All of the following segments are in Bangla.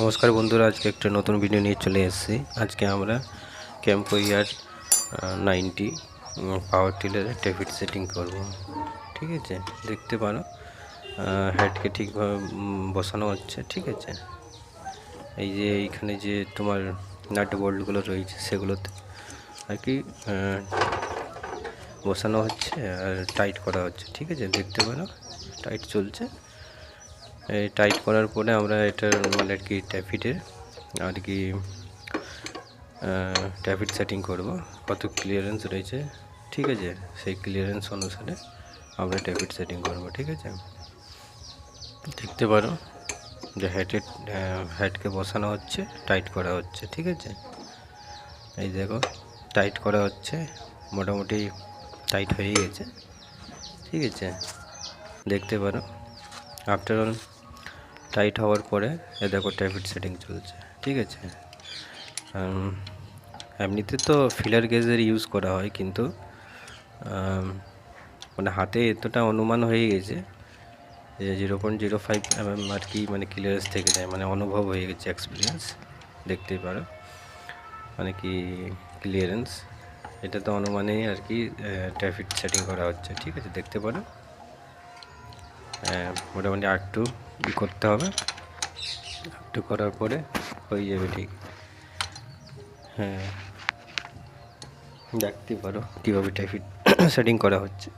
নমস্কার বন্ধুরা, আজকে একটা নতুন ভিডিও নিয়ে চলে এসেছি। আজকে আমরা ক্যাম্পো ইয়ার 90 পাওয়ার টিলারের ট্যাপিট সেটিং করব। ঠিক আছে, দেখতে পারো হেডকে ঠিকভাবে বসানো হচ্ছে। ঠিক আছে, এই যে এইখানে যে তোমার নাট বোল্টগুলো রয়েছে সেগুলোতে আর কি বসানো হচ্ছে আর টাইট করা হচ্ছে। ঠিক আছে, দেখতে পারো টাইট চলছে। এই টাইট করার পরে আমরা এটার মানে আর কি ট্যাপিটের আর কি ট্যাপিট সেটিং করব, কত ক্লিয়ারেন্স রয়েছে। ঠিক আছে, সেই ক্লিয়ারেন্স অনুসারে আমরা ট্যাপিট সেটিং করব। ঠিক আছে, দেখতে পারো যে হেডকে বসানো হচ্ছে, টাইট করা হচ্ছে। ঠিক আছে, এই দেখো টাইট করা হচ্ছে, মোটামুটি টাইট হয়ে গেছে। ঠিক আছে, দেখতে পারো আফটার অল টাইট হওয়ার পরে এ দেখো ট্যাপিট সেটিং চলছে। ঠিক আছে, এমনিতে তো ফিলার গেজের ইউজ করা হয়, কিন্তু মানে হাতে এতটা অনুমান হয়ে গেছে যে 0.05 mm আর কি মানে ক্লিয়ারেন্স থেকে যায়, মানে অনুভব হয়ে গেছে, এক্সপিরিয়েন্স। দেখতেই পারো মানে কি ক্লিয়ারেন্স, এটা তো অনুমানেই আর কি ট্যাপিট সেটিং করা হচ্ছে। ঠিক আছে, দেখতে পারো মোটামুটি একটু করতে হবে, একটু করার পরে হয়ে যাবে। ঠিক, হ্যাঁ দেখতে পারো কীভাবে ট্যাপিট সেটিং করা হচ্ছে।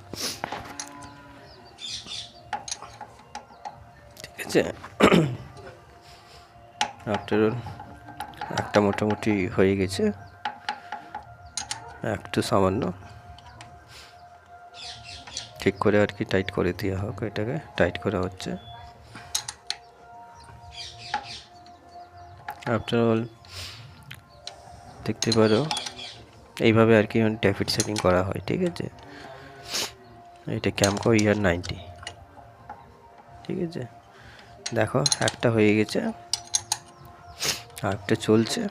ঠিক আছে, আফটার একটা মোটামুটি হয়ে গেছে, একটু সামান্য ঠিক করে আর কি টাইট করে দেওয়া হোক। এটাকে টাইট করা হচ্ছে। আফটার অল দেখতে পারো এইভাবে আর কি ট্যাপিট সেটিং করা হয়। ঠিক আছে, এটা ক্যাম্পো ইয়ার 90। ঠিক আছে, দেখো একটা হয়ে গেছে, আর একটা চলছে।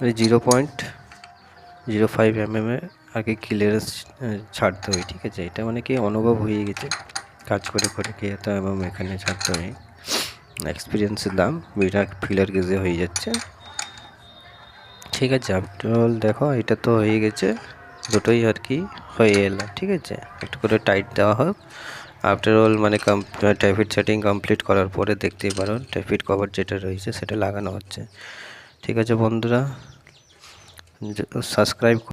0.05 mm আর কি ক্লিয়ারেন্স ছাড়তে হয়। ঠিক আছে, এটা মানে কি অনুভব হয়ে গেছে কাজ করে করে কি এত এবং এখানে ছাড়তে হয়, এক্সপিরিয়েন্সের দাম বিরাট ফিলার গেজে হয়ে যাচ্ছে। ঠিক আছে, আফটার অল দেখো এটা তো হয়ে গেছে, দুটোই আর কি হয়ে এলো। ঠিক আছে, একটু করে টাইট দেওয়া হোক। আফটার অল মানে ট্যাপিট সেটিং কমপ্লিট করার পরে দেখতেই পারো ট্যাপিট কভার যেটা রয়েছে সেটা লাগানো হচ্ছে। ঠিক আছে বন্ধুরা, সাবস্ক্রাইব